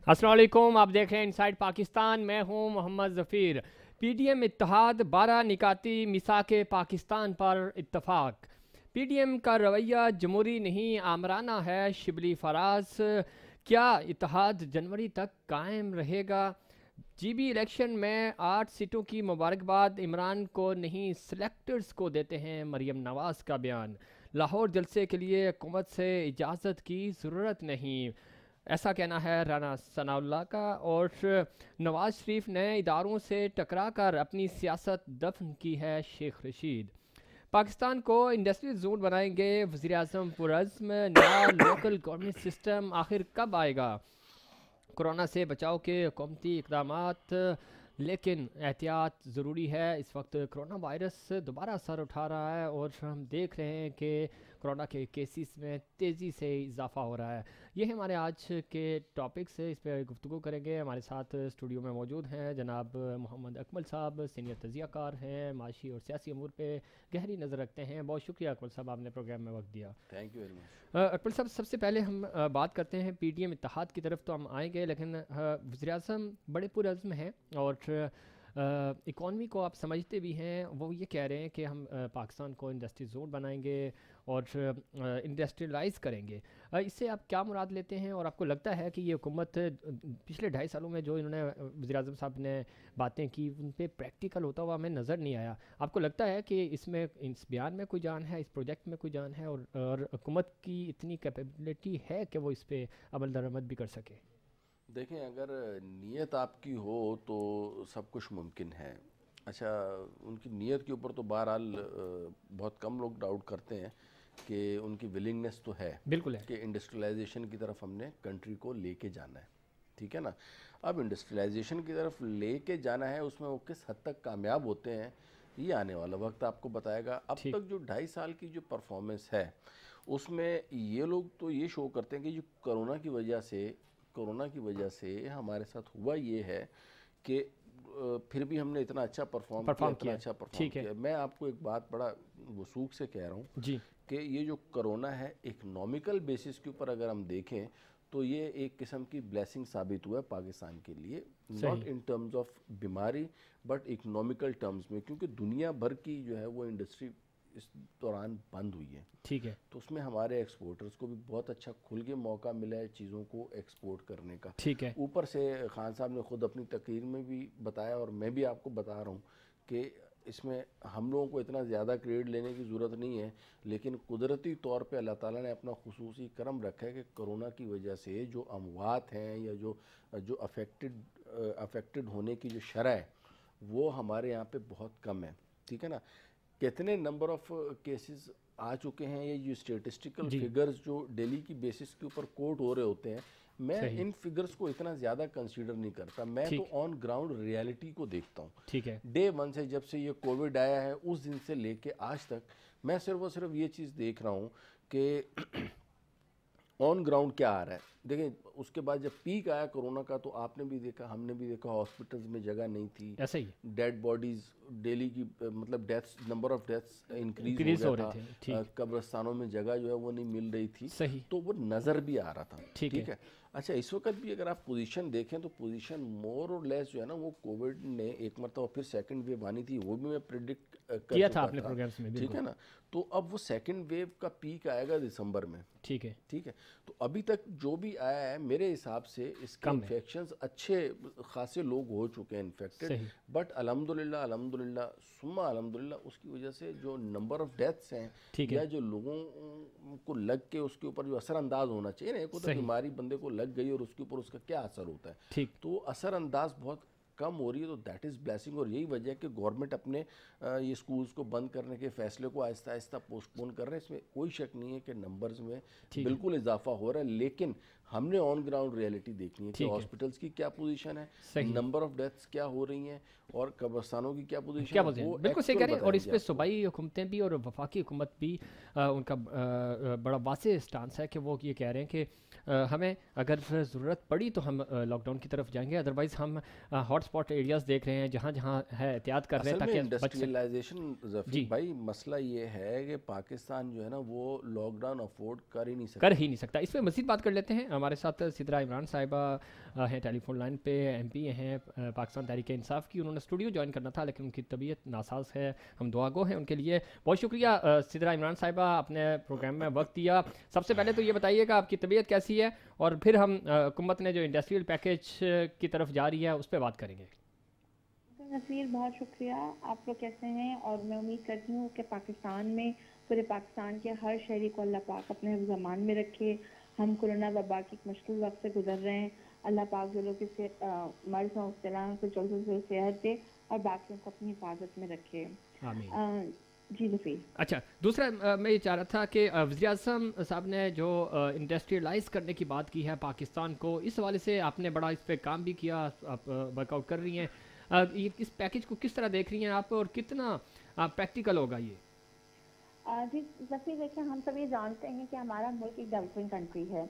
السلام علیکم، آپ دیکھ رہے ہیں انسائیڈ پاکستان، میں ہوں محمد ظفیر۔ پی ڈی ایم اتحاد 12 نکاتی میثاق پاکستان پر اتفاق۔ پی ڈی ایم کا رویہ جمہوری نہیں آمرانہ ہے، شبلی فراز۔ کیا اتحاد جنوری تک قائم رہے گا؟ جی بی الیکشن میں 8 سیٹوں کی مبارکباد عمران کو نہیں سلیکٹرز کو دیتے ہیں مریم نواز کا بیان۔ لاہور جلسے کے لیے حکومت سے اجازت کی ضرورت نہیں، ایسا کہنا ہے رانا ثناء اللہ کا۔ اور نواز شریف نے اداروں سے ٹکرا کر اپنی سیاست دفن کی ہے، شیخ رشید۔ پاکستان کو انڈسٹریل زون بنائیں گے، وزیر اعظم پرعزم۔ نیا لوکل گورننس سسٹم آخر کب آئے گا؟ کورونا سے بچاؤ کے حکومتی اقدامات، لیکن احتیاط ضروری ہے۔ اس وقت کرونا وائرس دوبارہ اثر اٹھا رہا ہے اور ہم دیکھ رہے ہیں کہ کرونا کے کیسز میں تیزی سے اضافہ ہو رہا ہے۔ یہ ہمارے آج کے ٹاپکس ہے، اس پہ گفتگو کریں گے۔ ہمارے ساتھ اسٹوڈیو میں موجود ہیں جناب محمد اکمل صاحب، سینئر تجزیہ کار ہیں، معاشی اور سیاسی امور پہ گہری نظر رکھتے ہیں۔ بہت شکریہ اکمل صاحب، آپ نے پروگرام میں وقت دیا۔ Thank you very much. Akmal صاحب، سب سے پہلے ہم بات کرتے ہیں پی ڈی ایم اتحاد کی طرف تو ہم آئیں گے، لیکن وزیر اعظم بڑے پرعزم ہیں اور اکانومی کو آپ سمجھتے بھی ہیں۔ وہ یہ کہہ رہے ہیں کہ ہم پاکستان کو انڈسٹری زون بنائیں گے اور انڈسٹریلائز کریں گے۔ اس سے آپ کیا مراد لیتے ہیں، اور آپ کو لگتا ہے کہ یہ حکومت پچھلے 2.5 سالوں میں جو انہوں نے وزیر اعظم صاحب نے باتیں کی ان پہ پریکٹیکل ہوتا ہوا ہمیں نظر نہیں آیا؟ آپ کو لگتا ہے کہ اس میں، اس بیان میں کوئی جان ہے، اس پروجیکٹ میں کوئی جان ہے، اور حکومت کی اتنی کیپیبلٹی ہے کہ وہ اس پہ عمل درآمد بھی کر سکے؟ دیکھیں، اگر نیت آپ کی ہو تو سب کچھ ممکن ہے۔ اچھا، ان کی نیت کے اوپر تو بہرحال بہت کم لوگ ڈاؤٹ کرتے ہیں کہ ان کی ولنگنس تو ہے، بالکل ہے کہ انڈسٹریلائزیشن کی طرف ہم نے کنٹری کو لے کے جانا ہے، ٹھیک ہے نا۔ اب انڈسٹریلائزیشن کی طرف لے کے جانا ہے، اس میں وہ کس حد تک کامیاب ہوتے ہیں یہ آنے والا وقت آپ کو بتائے گا۔ اب تک جو 2.5 سال کی جو پرفارمنس ہے اس میں یہ لوگ تو یہ شو کرتے ہیں کہ جو کرونا کی وجہ سے ہمارے ساتھ ہوا یہ ہے کہ پھر بھی ہم نے اتنا اچھا پرفارم کیا۔ میں آپ کو ایک بات بڑا وثوق سے کہہ رہا ہوں جی، کہ یہ جو کرونا ہے اکنامیکل بیسس کے اوپر اگر ہم دیکھیں تو یہ ایک قسم کی بلیسنگ ثابت ہوا ہے پاکستان کے لیے، ناٹ ان ٹرمز آف بیماری بٹ اکنامیکل ٹرمز میں، کیونکہ دنیا بھر کی جو ہے وہ انڈسٹری اس دوران بند ہوئی ہے، ٹھیک ہے، تو اس میں ہمارے ایکسپورٹرز کو بھی بہت اچھا کھل کے موقع ملا ہے چیزوں کو ایکسپورٹ کرنے کا۔ ٹھیک ہے، اوپر سے خان صاحب نے خود اپنی تقریر میں بھی بتایا اور میں بھی آپ کو بتا رہا ہوں کہ اس میں ہم لوگوں کو اتنا زیادہ کریڈٹ لینے کی ضرورت نہیں ہے، لیکن قدرتی طور پہ اللہ تعالیٰ نے اپنا خصوصی کرم رکھا ہے کہ کرونا کی وجہ سے جو اموات ہیں یا جو افیکٹڈ ہونے کی جو شرح ہے وہ ہمارے یہاں پہ بہت کم ہے، ٹھیک ہے نا۔ کتنے نمبر آف کیسز آ چکے ہیں، یہ جو اسٹیٹسٹیکل فگرز جو ڈیلی کی بیسس کے اوپر کوٹ ہو رہے ہوتے ہیں، میں ان فگرز کو اتنا زیادہ کنسیڈر نہیں کرتا، میں تو آن گراؤنڈ ریالٹی کو دیکھتا ہوں۔ ٹھیک ہے، ڈے 1 سے جب سے یہ کووڈ آیا ہے اس دن سے لے کے آج تک میں صرف اور صرف یہ چیز دیکھ رہا ہوں کہ آن گراؤنڈ کیا آ رہا ہے۔ دیکھیں، اس کے بعد جب پیک آیا کرونا کا تو آپ نے بھی دیکھا، ہم نے بھی دیکھا، ہاسپٹلز میں جگہ نہیں تھی، ایسا ہی ڈیڈ باڈیز ڈیلی کی مطلب deaths, number of deaths increase ہو رہا تھا، قبرستانوں میں جگہ جو ہے وہ نہیں مل رہی تھی، صحیح، تو وہ نظر بھی آ رہا تھا، ٹھیک ہے۔ اچھا، اس وقت بھی اگر آپ پوزیشن دیکھیں تو پوزیشن مور اور لیس جو ہے نا، وہ کووڈ نے ایک مرتبہ پھر سیکنڈ ویو آنی تھی، وہ بھی میں پریڈکٹ کیا تھا آپ نے پروگرامز میں، ٹھیک ہے نا۔ تو اب وہ سیکنڈ ویو کا پیک آئے گا دسمبر میں، ٹھیک ہے، ٹھیک ہے۔ تو ابھی تک جو بھی آیا ہے میرے حساب سے اس کے انفیکشنز اچھے خاصے لوگ ہو چکے ہیں انفیکٹڈ، بٹ الحمدللہ ثم الحمدللہ اس کی وجہ سے جو نمبر آف ڈیتھس ہیں یا جو لوگوں کو لگ کے اس کے اوپر جو اثر انداز ہونا چاہیے نا، ایک ہوتا ہے بیماری بندے کو لگ گئی اور اس کے اوپر اس کا کیا اثر ہوتا ہے، تو اثر انداز بہت کم ہو رہی ہے، تو دیٹ از بلیسنگ۔ اور یہی وجہ ہے کہ گورنمنٹ اپنے یہ سکولز کو بند کرنے کے فیصلے کو آہستہ آہستہ پوسٹ پون کر رہے ہیں۔ اس میں کوئی شک نہیں ہے کہ نمبرز میں بالکل اضافہ ہو رہا ہے، لیکن ہم نے آن گراؤنڈ ریئلٹی دیکھنی ہے کہ ہاسپٹلس کی کیا پوزیشن ہے، نمبر آف ڈیتھس کیا ہو رہی ہیں، اور قبرستانوں کی کیا پوزیشن ہے، وہ بالکل صحیح کہہ رہے ہیں۔ اور اس پہ صوبائی حکومتیں بھی اور وفاقی حکومت بھی ان کا بڑا واضح اسٹانس ہے کہ وہ یہ کہہ رہے ہیں کہ ہمیں اگر ضرورت پڑی تو ہم لاک ڈاؤن کی طرف جائیں گے، ادروائز ہم ہاٹ اسپاٹ ایریاز دیکھ رہے ہیں جہاں جہاں ہے احتیاط کر رہے ہیں تاکہ انڈسٹریلائزیشن۔ ظفیر بھائی، مسئلہ یہ ہے کہ پاکستان جو ہے نا وہ لاک ڈاؤن افورڈ کر ہی نہیں سکتا۔ اس پہ مزید بات کر لیتے ہیں हमारे साथ सिद्रा इमरान साहिबा हैं टेलीफोन लाइन पे, MP हैं पाकिस्तान तहरीक इंसाफ की। उन्होंने स्टूडियो ज्वाइन करना था लेकिन उनकी तबीयत नासाज है, हम दुआ गो हैं उनके लिए। बहुत शुक्रिया सिद्रा इमरान साहिबा, आपने प्रोग्राम में वक्त दिया। सबसे पहले तो ये बताइएगा आपकी तबीयत कैसी है, और फिर हम हुकूमत ने जो इंडस्ट्रियल पैकेज की तरफ जा रही है उस पर बात करेंगे। नसीर, बहुत शुक्रिया। आप लोग कैसे हैं? और मैं उम्मीद करती हूँ कि पाकिस्तान में, पूरे पाकिस्तान के हर शहरी को अल्लाह पाक अपने ज़मान में रखे। हम कोरोना वबा के एक मुश्किल वक्त से गुजर रहे हैं। अल्लाह पाक जो लोग इससे मर्ज और मुब्तला को जल्द से जल्द सेहत दे और बाकियों को अपनी हिफाजत में रखे। आमीन। जी नफीर। अच्छा, दूसरा मैं ये चाह रहा था कि वज़ीर-ए-आज़म साहब ने जो इंडस्ट्रियलाइज़ करने की बात की है पाकिस्तान को, इस हवाले से आपने बड़ा इस पर काम भी किया, आप वर्कआउट कर रही हैं। इस पैकेज को किस तरह देख रही हैं आप, और कितना प्रैक्टिकल होगा ये? जी नफीर, देखिए हम सब ये जानते हैं कि हमारा मुल्क एक डेवलपिंग कंट्री है।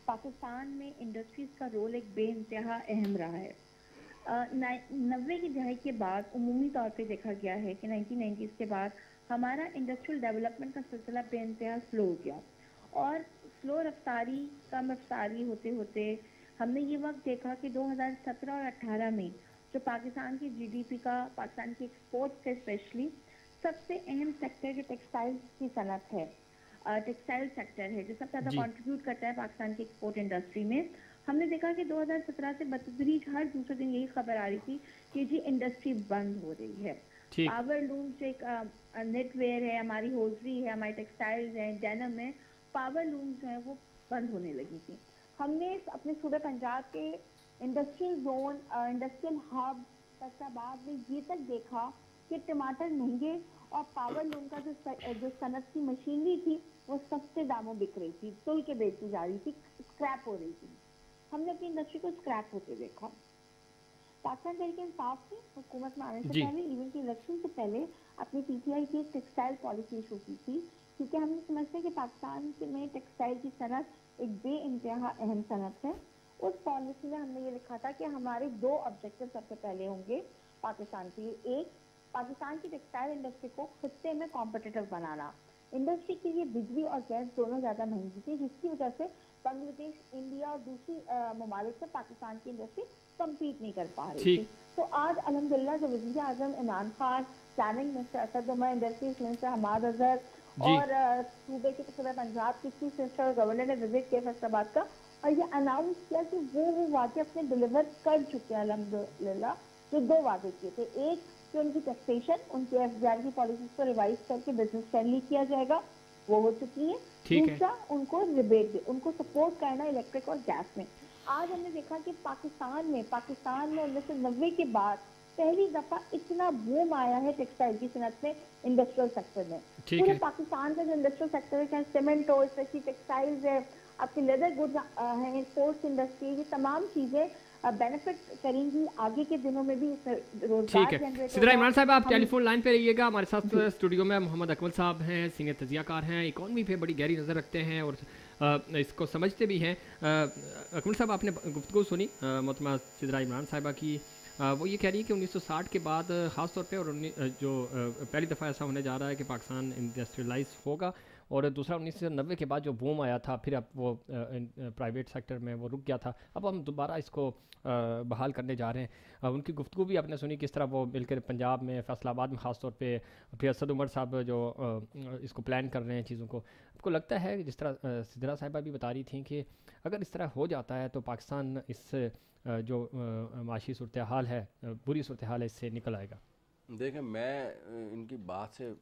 पाकिस्तान में इंडस्ट्रीज़ का रोल एक बेइंतहा अहम रहा है। 90 की दहाई के बाद उमूमी तौर पे देखा गया है कि 1990s के बाद हमारा इंडस्ट्रियल डेवलपमेंट का सिलसिला बेइंतहा स्लो हो गया, और स्लो रफ्तारी, कम रफ्तारी होते होते हमने ये वक्त देखा कि 2017 और 18 में जो पाकिस्तान की GDP का, पाकिस्तान की एक्सपोर्ट से स्पेशली सबसे अहम सेक्टर जो टेक्सटाइल्स की सनत है, टेक्सटाइल सेक्टर है जो सबसे ज़्यादा कंट्रीब्यूट करता है पाकिस्तान की एक्सपोर्ट इंडस्ट्री में। हमने देखा कि 2017 से बतदरीज हर दूसरे दिन यही खबर आ रही थी कि जी इंडस्ट्री बंद हो रही है। पावर लूम जो एक नेटवेयर है, हमारी होजरी है, हमारी टेक्सटाइल्स है, डेनम है, पावर लूम जो है वो बंद होने लगी थी। हमने अपने सूबे पंजाब के industrial zone, industrial hub Faisalabad में ये तक देखा कि टमाटर महंगे और पावर लूम का जो सनत की मशीनरी थी वो सस्ते दामों बिक रही थी, तोल के बेची जा रही थी, स्क्रैप हो रही थी। हमने अपनी इंडस्ट्री को स्क्रैप होते देखा। पाकिस्तान तहरीक इंसाफ ने हुकूमत में आने से पहले, इवन की इलेक्शन से पहले, अपनी PTI की एक टेक्सटाइल पॉलिसी इशू की थी, क्योंकि हम समझते हैं कि पाकिस्तान में टेक्सटाइल की सनत एक बेइंतहा अहम सनत है। उस पॉलिसी में हमने ये लिखा था कि हमारे 2 ऑब्जेक्टिव सबसे पहले होंगे पाकिस्तान के लिए। एक, पाकिस्तान की टेक्सटाइल इंडस्ट्री को खित्ते में कॉम्पिटिटिव बनाना। इंडस्ट्री के लिए बिजली और गैस दोनों ज़्यादा महंगी थी, जिसकी वजह से बांग्लादेश, इंडिया और दूसरी ममालिक से पाकिस्तान की इंडस्ट्री कम्पीट नहीं कर पा रही थी। तो आज अल्हम्दुलिल्लाह जो वज़ीर आज़म Imran Khan, planning minister Asad Umar, industries minister Hammad Azhar और सूबे के सूबे पंजाब की चीफ मिनिस्टर गवर्नर ने विजिट किया फैसलाबाद का, और ये अनाउंस किया कि वो वादे अपने डिलीवर कर चुके हैं अल्हम्दुलिल्लाह। जो 2 वादे किए थे, एक कि उनकी टैक्सेशन, उनकी FDR की पॉलिसीज को रिवाइज करके बिजनेस फ्रेंडली किया जाएगा, वो हो चुकी है। दूसरा, उनको रिबेट दे, उनको सपोर्ट करना इलेक्ट्रिक और गैस में। आज हमने देखा कि पाकिस्तान में 1990 के बाद पहली दफा इतना बूम आया है टेक्सटाइल की सनत में, इंडस्ट्रियल सेक्टर में। पूरे पाकिस्तान का जो इंडस्ट्रियल सेक्टर है, चाहे सीमेंट हो, स्पेशली टेक्सटाइल्स है, आपकी लेदर गुड्स है, स्पोर्ट्स इंडस्ट्री, ये तमाम चीजें बेनिफिट करेंगी आगे के दिनों में भी। ठीक है सिद्रा इमरान साहब, आप टेलीफोन लाइन पे रहिएगा। हमारे साथ स्टूडियो में मोहम्मद अकमल साहब हैं, सीनियर तजियाकार हैं, इकॉनमी पे बड़ी गहरी नज़र रखते हैं और इसको समझते भी हैं। अकमल साहब, आपने गुफ्तगू सुनी मोहतरमा सिद्रा इमरान साहिबा की। वो ये कह रही है कि 1960 के बाद ख़ास तौर पे और जो पहली दफ़ा ऐसा होने जा रहा है कि पाकिस्तान इंडस्ट्रियलाइज होगा, और दूसरा 1990 के बाद जो बूम आया था, फिर अब वो प्राइवेट सेक्टर में वो रुक गया था, अब हम दोबारा इसको बहाल करने जा रहे हैं। उनकी गुफ्तगू भी आपने सुनी, किस तरह वो मिलकर पंजाब में, फैसलाबाद में ख़ास तौर पे, फिर असद उमर साहब जो इसको प्लान कर रहे हैं चीज़ों को। आपको लगता है जिस तरह सिद्रा साहिबा भी बता रही थी कि अगर इस तरह हो जाता है तो पाकिस्तान इस जो माशी सूरत हाल है, बुरी सूरत हाल है, इससे निकल आएगा? देखें, मैं इनकी बात से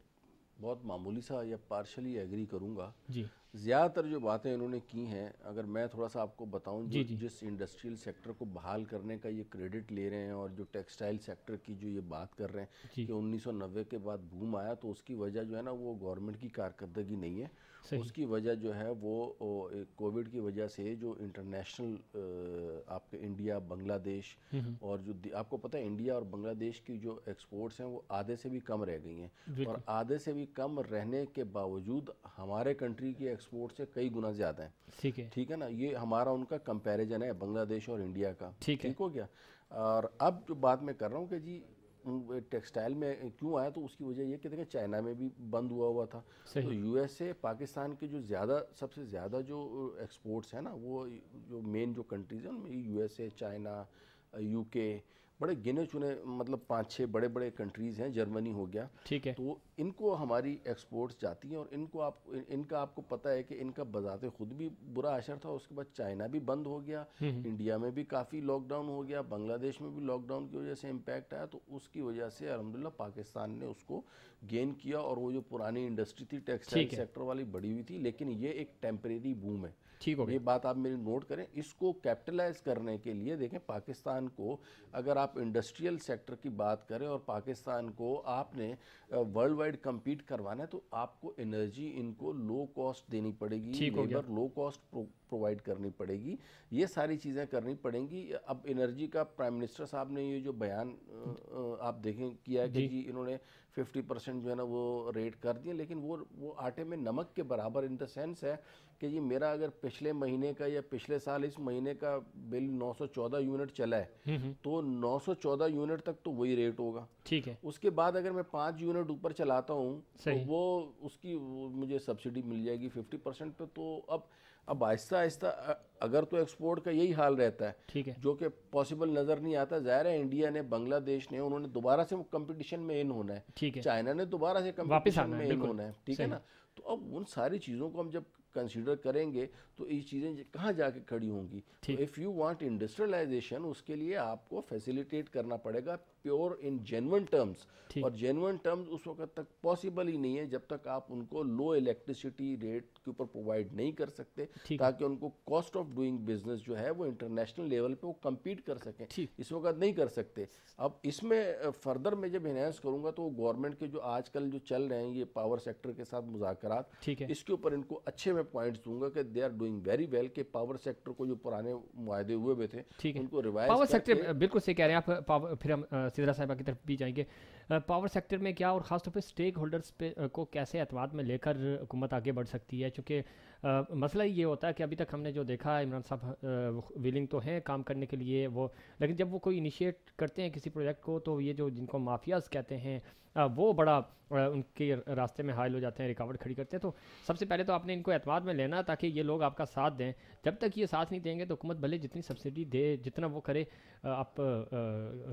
बहुत मामूली सा या पार्शली एग्री करूँगा जी। ज़्यादातर जो बातें इन्होंने की हैं, अगर मैं थोड़ा सा आपको बताऊं, जिस इंडस्ट्रियल सेक्टर को बहाल करने का ये क्रेडिट ले रहे हैं और जो टेक्सटाइल सेक्टर की जो ये बात कर रहे हैं कि 1990 के बाद बूम आया, तो उसकी वजह जो है ना वो गवर्नमेंट की कारकर्दगी नहीं है, उसकी वजह जो है वो कोविड की वजह से जो इंटरनेशनल आपके इंडिया, बांग्लादेश और जो आपको पता है इंडिया और बांग्लादेश की जो एक्सपोर्ट्स हैं वो आधे से भी कम रह गई हैं, और आधे से भी कम रहने के बावजूद हमारे कंट्री की एक्सपोर्ट से कई गुना ज़्यादा है। ठीक है ना, ये हमारा उनका कंपैरिजन है बांग्लादेश और इंडिया का। ठीक हो गया। और अब जो बात मैं कर रहा हूँ कि जी ٹیکسٹائل میں کیوں آیا تو اس کی وجہ یہ کہ دیکھیں چائنا میں بھی بند ہوا تھا، تو یو ایس اے پاکستان کے جو سب سے زیادہ جو ایکسپورٹس ہیں نا وہ جو مین جو کنٹریز ہیں ان میں U S A, China, you کے، بڑے گنے چنے مطلب 5-6 بڑے بڑے کنٹریز ہیں، جرمنی ہو گیا، ٹھیک ہے، تو ان کو ہماری ایکسپورٹس جاتی ہیں اور ان کا آپ کو پتہ ہے کہ ان کا بذات خود بھی برا اثر تھا، اس کے بعد چائنا بھی بند ہو گیا، انڈیا میں بھی کافی لاک ڈاؤن ہو گیا، بنگلہ دیش میں بھی لاک ڈاؤن کی وجہ سے امپیکٹ آیا، تو اس کی وجہ سے الحمدللہ پاکستان نے اس کو گین کیا، اور وہ جو پرانی انڈسٹری تھی ٹیکسٹائل سیکٹر والی بڑی ہوئی تھی، لیکن یہ ایک ٹیمپریری بوم ہے، یہ بات آپ میری نوٹ کریں، اس کو کیپٹلائز کرنے کے لیے دیکھیں پاکستان کو اگر آپ انڈسٹریل سیکٹر کی بات کریں اور پاکستان کو آپ نے ورلڈ وائڈ کمپیٹ کروانا ہے تو آپ کو انرجی ان کو لو کاسٹ دینی پڑے گی، لیبر لو کاسٹ پرووائڈ کرنی پڑے گی، یہ ساری چیزیں کرنی پڑیں گی۔ اب انرجی کا پرائم منسٹر صاحب نے یہ جو بیان آپ دیکھیں کیا ہے کہ جی انہوں نے 50% جو ہے نا وہ ریٹ کر دیے، لیکن وہ آٹے میں نمک کے برابر ان دا سینس ہے کہ یہ میرا اگر پچھلے مہینے کا یا پچھلے سال اس مہینے کا بل 914 یونٹ چلا ہے تو 914 یونٹ تک تو وہی ریٹ ہوگا، ٹھیک ہے، اس کے بعد اگر میں 5 یونٹ اوپر چلاتا ہوں تو وہ اس کی مجھے سبسڈی مل جائے گی 50% پہ، تو اب آہستہ آہستہ اگر تو ایکسپورٹ کا یہی حال رہتا ہے جو کہ پاسبل نظر نہیں آتا، ظاہر ہے انڈیا نے، بنگلہ دیش نے، انہوں نے دوبارہ سے کمپٹیشن میں ان ہونا ہے، چائنا نے دوبارہ سے کمپٹیشن میں ان ہونا ہے، ٹھیک ہے نا، تو اب ان ساری چیزوں کو ہم جب کنسیڈر کریں گے تو یہ چیزیں کہاں جا کے کھڑی ہوں گی، تو اف یو وانٹ انڈسٹریلائزیشن اس کے لیے آپ کو فیسیلیٹیٹ کرنا پڑے گا پیور ان جینون ٹرمز، اور جینون ٹرمز اس وقت تک پاسبل ہی نہیں ہے جب تک آپ ان کو لو الیکٹریسٹی ریٹ کے اوپر پرووائڈ نہیں کر سکتے تاکہ ان کو کاسٹ آف ڈوئنگ بزنس جو ہے وہ انٹرنیشنل لیول پہ وہ کمپیٹ کر سکیں، اس وقت نہیں کر سکتے۔ اب اس میں فردر میں جب انہینس کروں گا تو گورنمنٹ کے جو آج کل جو چل رہے ہیں یہ پاور سیکٹر کے ساتھ مذاکرات، اس کے اوپر ان کو اچھے میں پوائنٹس دوں گا کہ they are doing very well, کہ پاور سیکٹر کو جو پرانے معاہدے ہوئے ہوئے تھے ان کو ریوائز پاور سیکٹر بالکل صحیح کہہ رہے ہیں آپ، پھر ہم سدرا صاحبہ کی طرف بھی جائیں گے، پاور سیکٹر میں کیا اور خاص طور پہ اسٹیک ہولڈرز پہ کو کیسے اعتماد میں لے کر حکومت آگے بڑھ سکتی ہے، چونکہ مسئلہ یہ ہوتا ہے کہ ابھی تک ہم نے جو دیکھا عمران صاحب ویلنگ تو ہیں کام کرنے کے لیے وہ، لیکن جب وہ کوئی انیشیٹ کرتے ہیں کسی پروجیکٹ کو تو یہ جو جن کو مافیاز کہتے ہیں وہ بڑا ان کے راستے میں حائل ہو جاتے ہیں، رکاوٹ کھڑی کرتے ہیں، تو سب سے پہلے تو آپ نے ان کو اعتماد میں لینا تاکہ یہ لوگ آپ کا ساتھ دیں، جب تک یہ ساتھ نہیں دیں گے تو حکومت بھلے جتنی سبسڈی دے جتنا وہ کرے آپ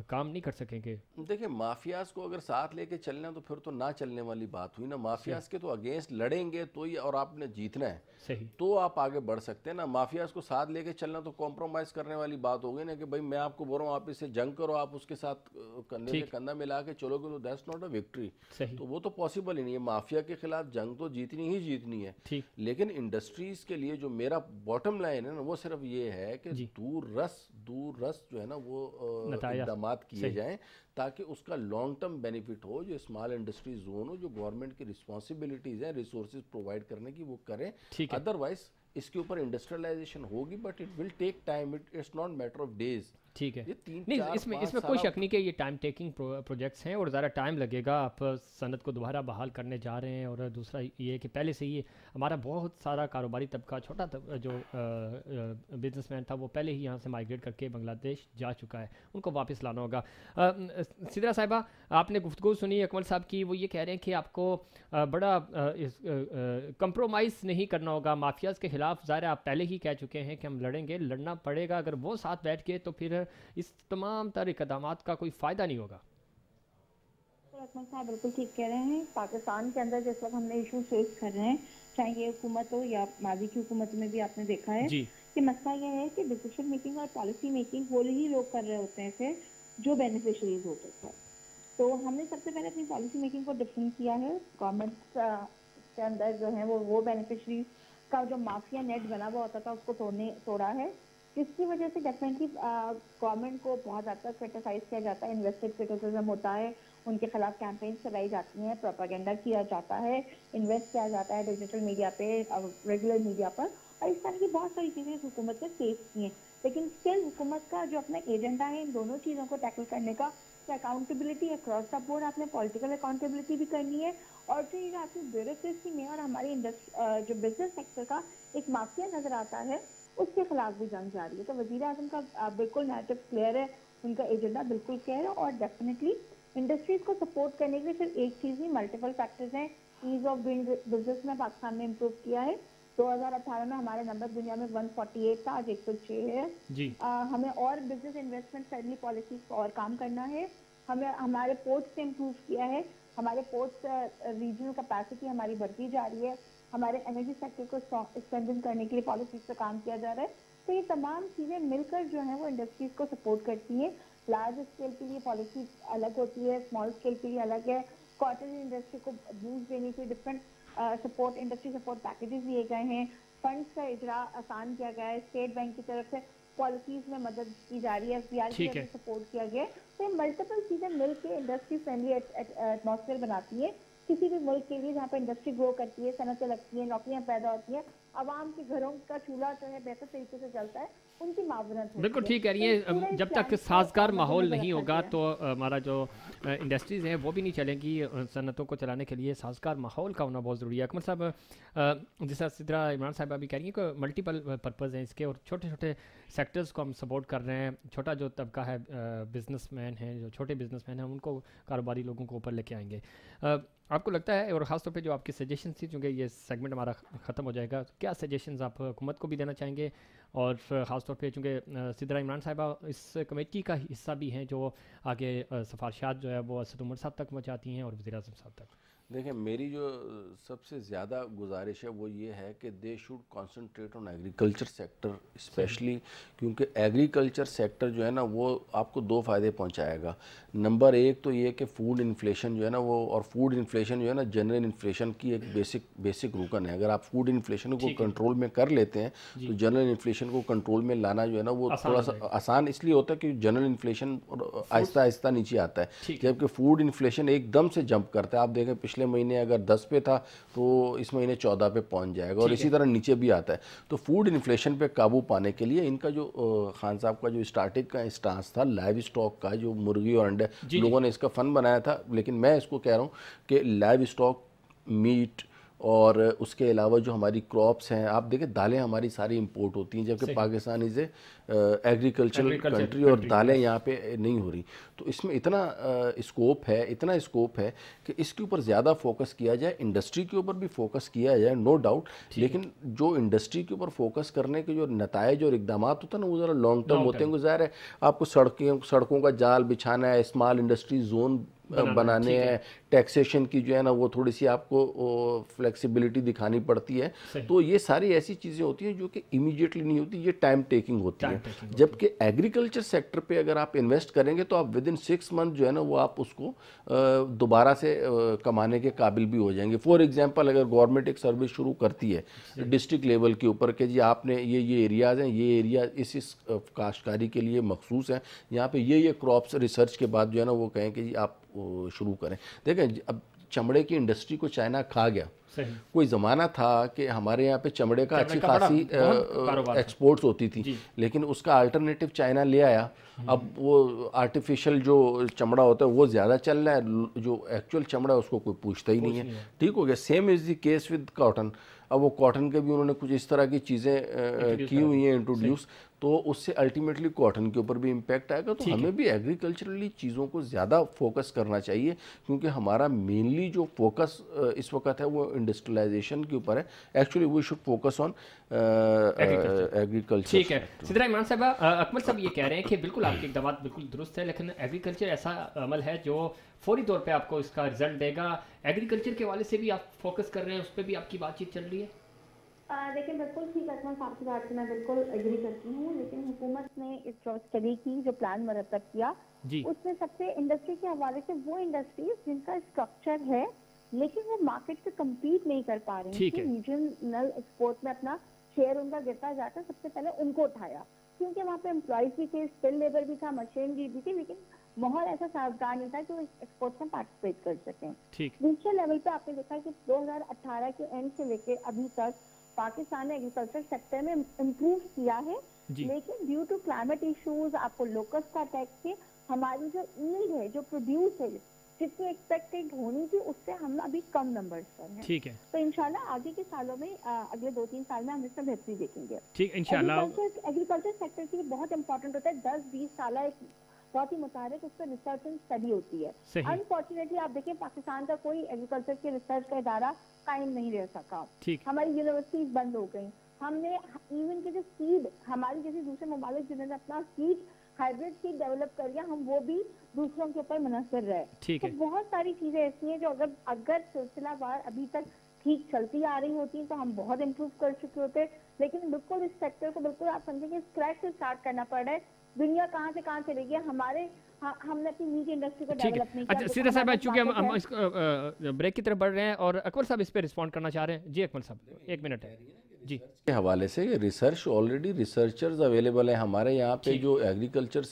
کام نہیں کر سکیں گے۔ دیکھیں مافیاز کو اگر ساتھ لے کے چلنا تو پھر تو نہ چلنے والی بات ہوئی نا، مافیاز کے تو اگینسٹ لڑیں گے تو یہ اور آپ نے جیتنا ہے صحیح تو آپ آگے بڑھ سکتے ہیں نا، مافیاز کو ساتھ لے کے چلنا تو کمپرومائز کرنے والی بات ہو گئی نا کہ بھائی میں آپ کو بول رہا ہوں آپ اس سے جنگ کرو، آپ اس کے ساتھ کندھے سے کندھا ملا کے چلو گے تو دیٹس ناٹ اے وکٹری، تو وہ تو پاسبل ہی نہیں ہے، مافیا کے خلاف جنگ تو جیتنی ہی جیتنی ہے، لیکن انڈسٹریز کے لیے جو میرا باٹم لائن ہے نا وہ صرف یہ ہے کہ دور رس جو ہے نا وہ اقدامات کیے جائیں تاکہ اس کا لانگ ٹرم بینیفٹ ہو، جو اسمال انڈسٹری زون ہو، جو گورنمنٹ کی رسپانسبلٹیز ہیں ریسورسز پرووائڈ کرنے کی وہ کریں، ادروائز اس کے اوپر انڈسٹریلائزیشن ہوگی but it will take time, it's not matter of days, ٹھیک ہے، نہیں اس میں کوئی شک نہیں کہ یہ ٹائم ٹیکنگ پروجیکٹس ہیں اور ذرا ٹائم لگے گا، آپ صنعت کو دوبارہ بحال کرنے جا رہے ہیں، اور دوسرا یہ کہ پہلے سے ہی ہمارا بہت سارا کاروباری طبقہ چھوٹا جو بزنس مین تھا وہ پہلے ہی یہاں سے مائیگریٹ کر کے بنگلہ دیش جا چکا ہے، ان کو واپس لانا ہوگا۔ سدرا صاحبہ آپ نے گفتگو سنی اکمل صاحب کی، وہ یہ کہہ رہے ہیں کہ آپ کو بڑا کمپرومائز نہیں کرنا ہوگا مافیاز کے خلاف، ظاہر آپ پہلے ہی کہہ چکے ہیں کہ ہم لڑیں گے، لڑنا پڑے گا، اگر وہ ساتھ بیٹھ کے تو پھر اس تمام تر اقدامات کا کوئی فائدہ نہیں ہوگا۔ اکمل صاحب بالکل ٹھیک کہہ رہے ہیں، پاکستان کے اندر جس وقت ہم نے ایشو فیس کر رہے ہیں، چاہے یہ حکومت ہو یا ماضی کی حکومت میں بھی آپ نے دیکھا ہے کہ مسئلہ یہ ہے کہ ڈیسیشن میکنگ اور پالیسی میکنگ وہ ہی لوگ کر رہے ہوتے ہیں پھر جو بینیفیشریز ہوتے ہیں، تو ہم نے سب سے پہلے اپنی پالیسی میکنگ کو ڈفرینٹ کیا ہے، گورنمنٹ کے اندر جو ہیں وہ بینیفیشریز کا جو مافیا نیٹ بنا ہوا ہوتا تھا اس کو توڑا ہے، جس کی وجہ سے ڈیفینیٹلی گورنمنٹ کو بہت زیادہ کرٹیسائز کیا جاتا ہے، انویسٹڈ کرٹیسزم ہوتا ہے، ان کے خلاف کیمپینز چلائی جاتی ہیں، پروپیگنڈا کیا جاتا ہے، انویسٹ کیا جاتا ہے ڈیجیٹل میڈیا پہ، ریگولر میڈیا پر، اور اس طرح کی بہت ساری چیزیں اس حکومت نے فیس کی ہیں، لیکن اسٹل حکومت کا جو اپنا ایجنڈا ہے ان دونوں چیزوں کو ٹیکل کرنے کا، اکاؤنٹیبلٹی اکراس دا بورڈ، آپ نے پولیٹیکل اکاؤنٹیبلٹی بھی کرنی ہے، اور پھر آپ کی بیوروکریسی میں اور ہماری جو بزنس سیکٹر کا ایک مافیا نظر آتا ہے اس کے خلاف بھی جنگ جاری ہے۔ تو وزیر اعظم کا بالکل نیریٹو کلیئر ہے، ان کا ایجنڈا بالکل کلیئر ہے، اور ڈیفینیٹلی इंडस्ट्रीज को सपोर्ट करने के लिए सिर्फ एक चीज नहीं, मल्टीपल फैक्टर्स हैं। ईज ऑफ डूइंग बिजनेस में पाकिस्तान ने इम्प्रूव किया है। 2018 में हमारा नंबर दुनिया में 148 था, आज 106 है जी। हमें और बिजनेस इन्वेस्टमेंट फ्रेंडली पॉलिसीज पर और काम करना है। हमें हमारे पोर्ट्स ने इम्प्रूव किया है, हमारे पोर्ट्स रीजनल कैपेसिटी हमारी बढ़ती जा रही है, हमारे एनर्जी सेक्टर को स्ट्रेंथन करने के लिए पॉलिसीज पर काम किया जा रहा है। तो ये तमाम चीज़ें मिलकर जो है वो इंडस्ट्रीज को सपोर्ट करती हैं। लार्ज स्केल के लिए पॉलिसी अलग होती है, स्मॉल स्केल के लिए अलग है। कॉटन इंडस्ट्री को बूस्ट देने के different support industry support packages दिए गए हैं। फंड्स का इजरा आसान किया गया है, स्टेट बैंक की तरफ से पॉलिसीज में मदद की जा रही है, एफबीआई की तरफ से सपोर्ट किया गया है। तो मल्टीपल चीज़ें मिलकर इंडस्ट्री फ्रेंडली एटमॉस्फेयर बनाती है किसी भी मुल्क के लिए, जहाँ पर इंडस्ट्री ग्रो करती है, सनतें लगती हैं, नौकरियाँ पैदा होती हैं, आवाम के घरों का चूल्हा जो है बेहतर तरीके से चलता है, उनकी मावनत। बिल्कुल ठीक कह रही है। जब तक साजगार माहौल नहीं होगा तो हमारा जो इंडस्ट्रीज़ हैं वो भी नहीं चलेंगी। सनतों को चलाने के लिए साजगार माहौल का होना बहुत ज़रूरी है। अकमल साहब, जैसा सिद्रा इमरान साहब अभी कह रही हैं कि मल्टीपल पर्पज़ हैं इसके, और छोटे छोटे सेक्टर्स को हम सपोर्ट कर रहे हैं। छोटा जो तबका है बिजनेसमैन हैं, जो छोटे बिजनेसमैन हैं, उनको कारोबारी लोगों को ऊपर लेके आएंगे। आपको लगता है, और ख़ास तौर पे जो आपकी सजेशन थी, चूँकि ये सेगमेंट हमारा ख़त्म हो जाएगा, तो क्या सजेशंस आप हुकूमत को भी देना चाहेंगे? और ख़ास तौर पे चूँकि सिद्रा इमरान साहिबा इस कमेटी का हिस्सा भी हैं जो आगे सिफारिशात जो है वो असद उमर साहब तक पहुँचाती हैं और वज़ीर आज़म साहब तक। देखें, मेरी जो सबसे ज़्यादा गुजारिश है वो ये है कि they should concentrate on agriculture sector specially, क्योंकि एग्रीकल्चर सेक्टर जो है ना वो आपको दो फ़ायदे पहुंचाएगा। नंबर एक तो ये कि फूड इन्फ्लेशन जो है ना वो, और फूड इन्फ्लेशन जो है ना जनरल इन्फ्लेशन की एक बेसिक रुकन है। अगर आप फूड इन्फ्लेशन को कंट्रोल में कर लेते हैं तो जनरल इन्फ्लेशन को कंट्रोल में लाना जो है ना वो थोड़ा सा आसान इसलिए होता है कि जनरल इन्फ्लेशन आहिस्ता आहिस्ता नीचे आता है, जबकि फूड इन्फ्लेशन एकदम से जंप करता है। आप देखें पिछले महीने अगर 10 पे था तो इस महीने 14 पे पहुंच जाएगा, और इसी तरह नीचे भी आता है। तो फूड इन्फ्लेशन पे काबू पाने के लिए इनका जो खान साहब का जो स्टार्टिंग का स्टांस था लाइव स्टॉक का, जो मुर्गी और अंडे, लोगों ने इसका फंड बनाया था, लेकिन मैं इसको कह रहा हूँ कि लाइव स्टॉक, मीट और उसके अलावा जो हमारी क्रॉप्स हैं, आप देखें दालें हमारी सारी इंपोर्ट होती हैं, जबकि Pakistan is a agricultural country और दालें यहाँ पे नहीं हो रही। तो इसमें इतना स्कोप है कि इसके ऊपर ज़्यादा फोकस किया जाए, इंडस्ट्री के ऊपर भी फोकस किया जाए, नो डाउट। लेकिन जो इंडस्ट्री के ऊपर फोकस करने के जो नताइज और इकदाम होते हैं ना वो ज़रा लॉन्ग टर्म होते हैं। ज़ाहिर है आपको सड़कों का जाल बिछाना है, स्मॉल इंडस्ट्री जोन बनाने हैं, टैक्सेशन की जो है ना वो थोड़ी सी आपको फ्लेक्सिबिलिटी दिखानी पड़ती है। तो ये सारी ऐसी चीज़ें होती हैं जो कि इमीडिएटली नहीं होती, ये टाइम टेकिंग होती है। जबकि एग्रीकल्चर सेक्टर पे अगर आप इन्वेस्ट करेंगे तो आप विद इन 6 मंथ जो है ना वो आप उसको दोबारा से कमाने के काबिल भी हो जाएंगे। फॉर एग्जांपल, अगर गवर्नमेंट एक सर्विस शुरू करती है डिस्ट्रिक्ट लेवल के ऊपर कि जी आपने ये एरियाज़ हैं, ये एरिया इस काश्तकारी के लिए मखसूस हैं, यहाँ पे ये क्रॉप्स रिसर्च के बाद जो है ना वो कहें कि जी आप शुरू करें। देखें, अब चमड़े की इंडस्ट्री को चाइना खा गया। कोई ज़माना था कि हमारे यहाँ पे चमड़े का अच्छी खासी एक्सपोर्ट्स होती थी, लेकिन उसका अल्टरनेटिव चाइना ले आया। अब वो आर्टिफिशियल जो चमड़ा होता है वो ज़्यादा चल रहा है, जो एक्चुअल चमड़ा है उसको कोई पूछता ही नहीं है। ठीक हो गया। Same is the case with cotton. अब वो कॉटन के भी उन्होंने कुछ इस तरह की चीज़ें की हुई हैं इंट्रोड्यूस, तो उससे अल्टीमेटली कॉटन के ऊपर भी इम्पैक्ट आएगा। तो हमें भी एग्रीकल्चरली चीज़ों को ज़्यादा फोकस करना चाहिए, क्योंकि हमारा मेनली जो फोकस इस वक्त है वो इंडस्ट्रियलाइजेशन के ऊपर है। Actually we should focus on agriculture. ठीक है सिद्रा इमरान साहब, अकमल साहब ये कह रहे हैं कि बिल्कुल आपके इक़दाम बिल्कुल दुरुस्त है, लेकिन एग्रीकल्चर ऐसा अमल है जो फौरी तौर पे आपको इसका रिजल्ट देगा। एग्रीकल्चर के वाले से भी आप फोकस कर रहे हैं, उस पर भी आपकी बातचीत चल रही है? देखिए बिल्कुल ठीक है, आपकी बात से मैं बिल्कुल एग्री करती हूँ, लेकिन हुकूमत ने इस जॉब स्टडी की जो प्लान मरतब किया उसमें सबसे इंडस्ट्री के हवाले से वो इंडस्ट्रीज जिनका स्ट्रक्चर है लेकिन वो मार्केट से कम्पीट नहीं कर पा रही हैं, रीजनल एक्सपोर्ट में अपना शेयर उनका गिरता जाता है, सबसे पहले उनको उठाया, क्योंकि वहाँ पे एम्प्लॉयज भी थे, स्किल लेबर भी था, मशीनरी भी थी, लेकिन माहौल ऐसा सावधान नहीं था कि वो एक्सपोर्ट में पार्टिसिपेट कर सकें। दूसरे लेवल पे आपने देखा कि 2018 के एंड से लेके अभी तक पाकिस्तान ने एग्रीकल्चर सेक्टर में इम्प्रूव किया है, लेकिन ड्यू टू क्लाइमेट इश्यूज, आपको लोकस का अटैक से हमारी जो ईल्ड है, जो प्रोड्यूस है, जितनी एक्सपेक्टेड होनी थी उससे हम अभी कम नंबर्स पर हैं। ठीक है, तो इंशाल्लाह आगे के सालों में अगले 2-3 साल में हम इसमें बेहतरी देखेंगे। ठीक, इंशाल्लाह। एग्रीकल्चर सेक्टर के लिए बहुत इंपॉर्टेंट होता है, 10-20 साल एक बहुत ही मुताबिक उस पर रिसर्च एंड स्टडी होती है। अनफॉर्चुनेटली आप देखिए पाकिस्तान का कोई एग्रीकल्चर के रिसर्च का इदारा कायम नहीं रह सका, हमारी यूनिवर्सिटीज बंद हो गई। हमने इवन के जो सीड, हमारी जैसे दूसरे ममालिक जिन्होंने अपना सीड हाइब्रिड सीड डेवलप कर लिया, हम वो भी दूसरों के ऊपर मुनहसर रहे। तो बहुत सारी चीजें ऐसी हैं जो अगर सिलसिलावार अभी तक ठीक चलती आ रही होती तो हम बहुत इम्प्रूव कर चुके होते, लेकिन बिल्कुल इस सेक्टर को बिल्कुल आप समझेंगे स्क्रैच से स्टार्ट करना पड़ रहा है। दुनिया कहाँ से कहाँ चली गई, हमने अपनी मीट इंडस्ट्री को डेवलप नहीं किया। अच्छा सीधा साहब, चूंकि हम इस ब्रेक की तरफ बढ़ रहे हैं और अकबर साहब इस पे रिस्पॉन्ड करना चाह रहे हैं। जी अकबर साहब 1 मिनट है जी। के हवाले से रिसर्च ऑलरेडी रिसर्चर्स अवेलेबल है हमारे यहाँ पे। जो एग्रीकल्चर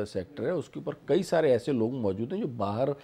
सेक्टर है उसके ऊपर कई सारे ऐसे लोग मौजूद हैं जो बाहर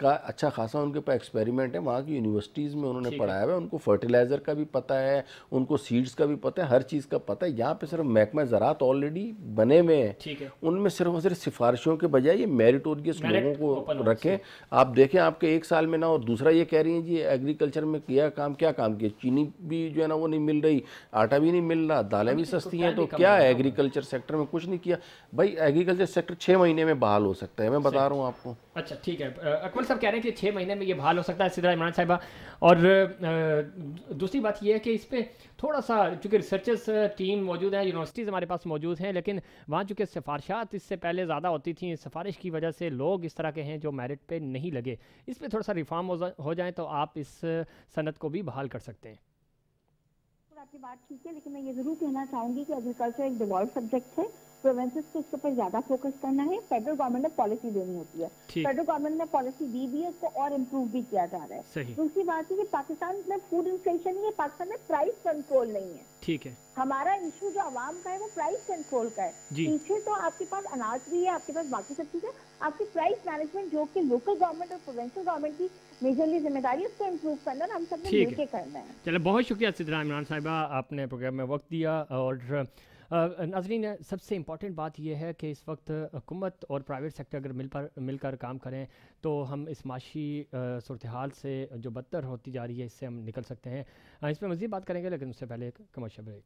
का अच्छा खासा उनके पास एक्सपेरिमेंट है, वहाँ की यूनिवर्सिटीज़ में उन्होंने पढ़ाया हुआ है, उनको फर्टिलाइज़र का भी पता है, उनको सीड्स का भी पता है, हर चीज़ का पता है। यहाँ पे सिर्फ महकमा ज़राअत ऑलरेडी बने हुए हैं, उनमें सिर्फ और सिर्फ सिफारिशों के बजाय ये मेरिटोरियस लोगों को रखें। आप देखें आपके 1 साल में ना, और दूसरा ये कह रही हैं जी एग्रीकल्चर में किया काम, क्या काम किया? चीनी भी जो है ना वो नहीं मिल रही, आटा भी नहीं मिल रहा, दालें भी सस्ती हैं, तो क्या एग्रीकल्चर सेक्टर में कुछ नहीं किया? भाई एग्रीकल्चर सेक्टर 6 महीने में बहाल हो सकता है, मैं बता रहा हूँ आपको। अच्छा ठीक है, अकमल साहब कह रहे हैं कि 6 महीने में ये बहाल हो सकता है, सिद्रा इमरान साहिबा। और दूसरी बात ये है कि इस पर थोड़ा सा, चूँकि रिसर्चर्स टीम मौजूद है, यूनिवर्सिटीज़ हमारे पास मौजूद हैं, लेकिन वहाँ चूँकि सिफारिशात इससे पहले ज़्यादा होती थी, सिफारिश की वजह से लोग इस तरह के हैं जो मेरिट पे नहीं लगे। इस पर थोड़ा सा रिफॉर्म हो जाए तो आप इस सनत को भी बहाल कर सकते हैं। आपकी बात ठीक है, लेकिन मैं ये जरूर कहना चाहूंगी कि एग्रीकल्चर एक डिवॉल्व सब्जेक्ट है, प्रोविंसेस को इसके ऊपर ज्यादा फोकस करना है। फेडरल गवर्नमेंट ने पॉलिसी देनी होती है, फेडरल गवर्नमेंट ने पॉलिसी दी भी है, उसको और इम्प्रूव भी किया जा रहा है। दूसरी बात है कि पाकिस्तान में फूड इन्फ्लेशन नहीं है, पाकिस्तान में प्राइस कंट्रोल नहीं है। ठीक है, हमारा इशू जो आवाम का है वो प्राइस कंट्रोल का है। पीछे तो आपके पास अनाज भी है, आपके पास बाकी सब चीजें, आपकी प्राइस मैनेजमेंट जो कि लोकल गवर्नमेंट और प्रोविंशियल गवर्नमेंट की मेजरली जिम्मेदारी है, उसको इम्प्रूव करना हम सब ने मिलकर करना है। चलो बहुत शुक्रिया सिद्रा इमरान साहिबा, आपने प्रोग्राम में वक्त दिया। और नाज़रीन, सबसे इम्पॉर्टेंट बात यह है कि इस वक्त हुकूमत और प्राइवेट सेक्टर अगर मिलकर काम करें तो हम इस माशी सूरत हाल से जो बदतर होती जा रही है इससे हम निकल सकते हैं। इस पर मज़ीद बात करेंगे, लेकिन उससे पहले एक कमर्शियल ब्रेक।